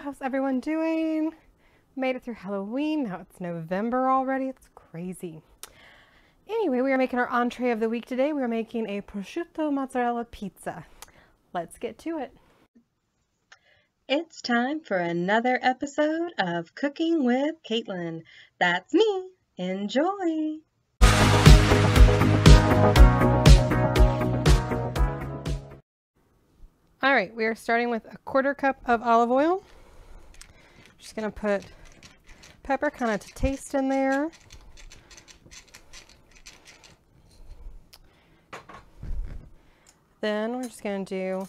how's everyone doing? Made it through Halloween. Now it's November already. It's crazy. Anyway, we are making our entree of the week today. We are making a prosciutto mozzarella pizza. Let's get to it. It's time for another episode of Cooking with Kaitlin. That's me. Enjoy. All right, we are starting with a 1/4 cup of olive oil. Just gonna put pepper kind of to taste in there. Then we're just gonna do,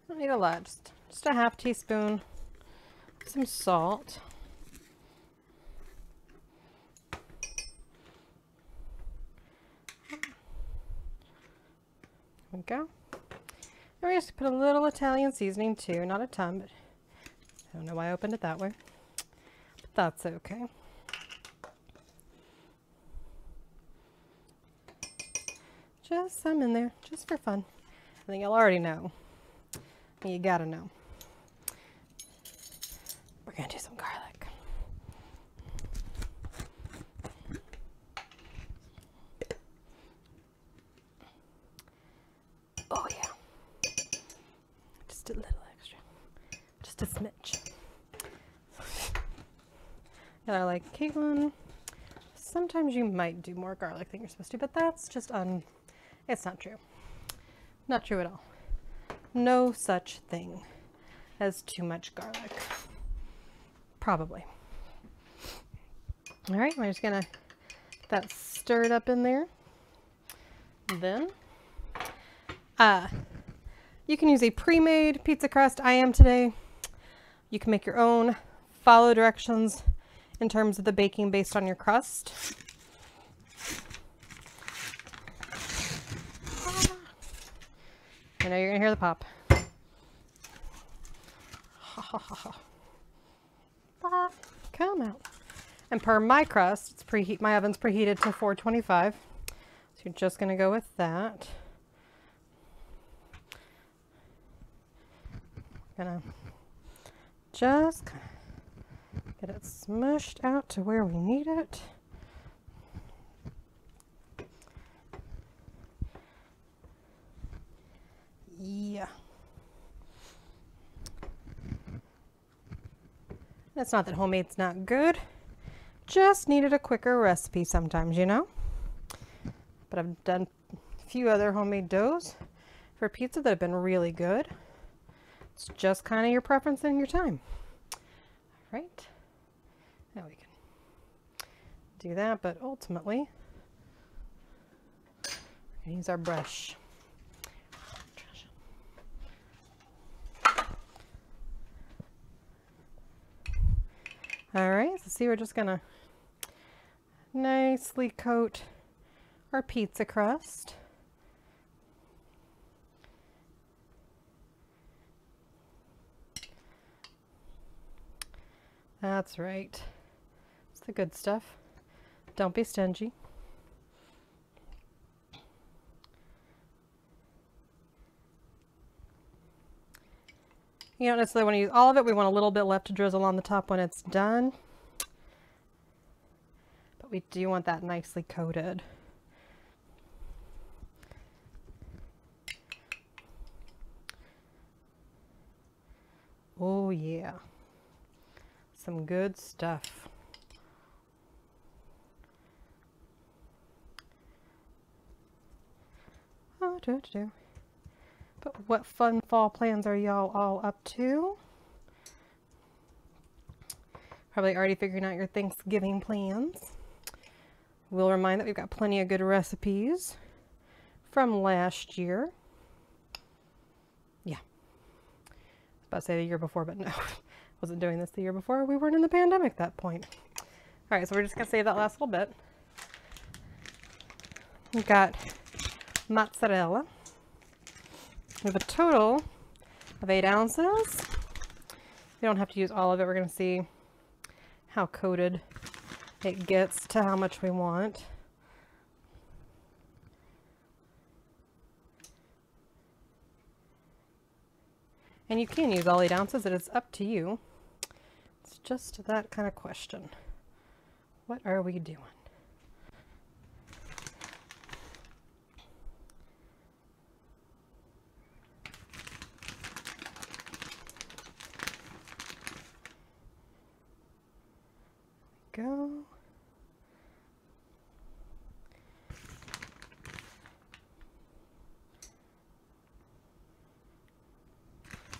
don't need a lot, just a 1/2 teaspoon, some salt. There we go. And we're just put a little Italian seasoning too, not a ton, but I don't know why I opened it that way, but that's okay. Just some in there, just for fun. I think you'll already know. You gotta know. We're gonna do some garlic. Oh yeah. Just a little extra. Just a smidge. And I like Kaitlin. Sometimes you might do more garlic than you're supposed to, but that's just it's not true. Not true at all. No such thing as too much garlic. Probably. All right, we're just gonna get that stirred up in there. Then, you can use a pre-made pizza crust. I am today. You can make your own. Follow directions in terms of the baking based on your crust. I know you're gonna hear the pop. Come out. And per my crust, it's preheat. My oven's preheated to 425. So you're just gonna go with that. Gonna just kind of get it smushed out to where we need it. Yeah. It's not that homemade's not good, just needed a quicker recipe sometimes, you know? But I've done a few other homemade doughs for pizza that have been really good. It's just kind of your preference and your time. All right. Now we can do that, but ultimately, we're gonna use our brush. All right, so see, we're just gonna nicely coat our pizza crust. That's right. It's the good stuff. Don't be stingy. You don't necessarily want to use all of it. We want a little bit left to drizzle on the top when it's done. But we do want that nicely coated. Oh yeah. Some good stuff. But what fun fall plans are y'all all up to? Probably already figuring out your Thanksgiving plans. We'll remind that we've got plenty of good recipes from last year. Yeah. I was about to say the year before, but no. Wasn't doing this the year before. We weren't in the pandemic at that point. All right, so we're just gonna save that last little bit. We've got mozzarella. We have a total of 8 ounces. You don't have to use all of it. We're going to see how coated it gets to how much we want. And you can use all 8 ounces, it is up to you. It's just that kind of question. What are we doing? Go.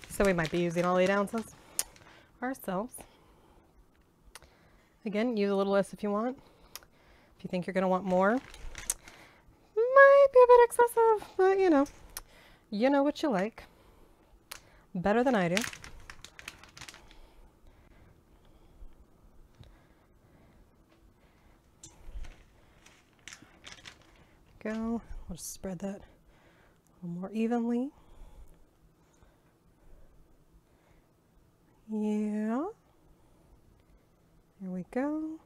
So we might be using all 8 ounces ourselves. Again, use a little less if you want. If you think you're going to want more, might be a bit excessive, but you know what you like. Better than I do. Go. We'll just spread that a little more evenly. Yeah. There we go.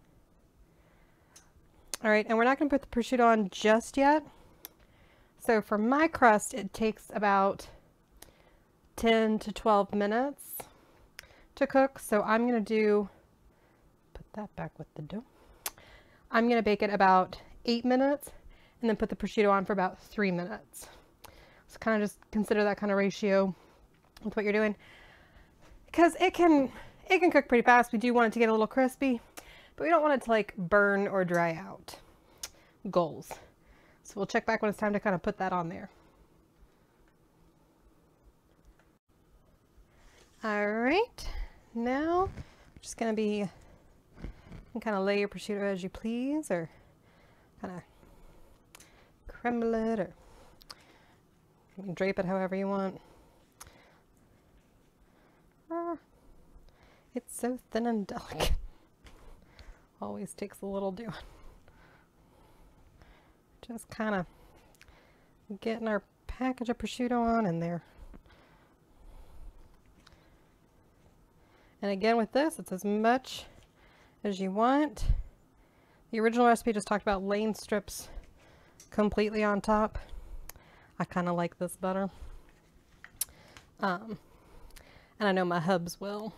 All right, and we're not going to put the prosciutto on just yet. So for my crust, it takes about 10 to 12 minutes to cook. So I'm going to put that back with the dough. I'm going to bake it about 8 minutes and then put the prosciutto on for about 3 minutes. So kind of just consider that kind of ratio with what you're doing. Because it can cook pretty fast. We do want it to get a little crispy, but we don't want it to like burn or dry out. Goals. So we'll check back when it's time to kind of put that on there. All right, now we're just gonna be, you can kind of lay your prosciutto as you please, or kind of crumble it, or you can drape it however you want. It's so thin and delicate. Always takes a little doing. Just kind of getting our package of prosciutto on in there. And again with this, it's as much as you want. The original recipe just talked about laying strips completely on top. I kind of like this better. And I know my hubs will.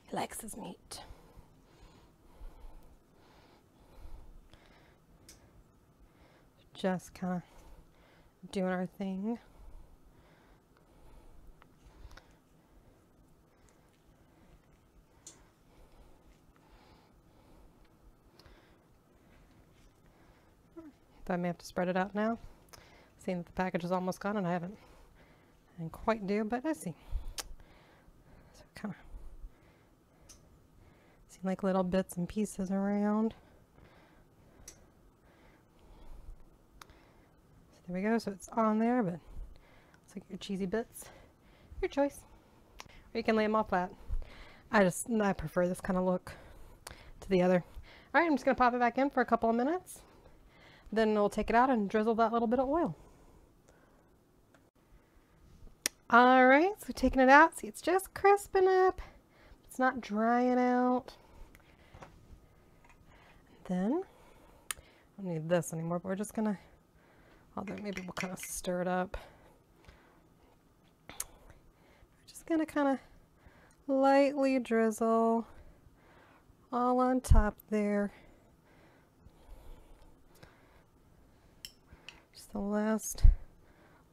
He likes his meat. Just kind of doing our thing. I may have to spread it out now. Seeing that the package is almost gone and I didn't quite do, but I see. So kind of seem like little bits and pieces around. So there we go. So it's on there, but it's like your cheesy bits. Your choice. Or you can lay them all flat. I prefer this kind of look to the other. All right, I'm just gonna pop it back in for a couple of minutes. Then we'll take it out and drizzle that little bit of oil. All right, so taking it out, see it's just crisping up. It's not drying out. Then, I don't need this anymore, but we're just gonna, although maybe we'll kind of stir it up. We're just gonna kind of lightly drizzle all on top there. The last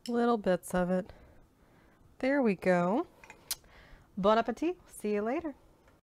little bits of it. There we go. Bon appetit. See you later.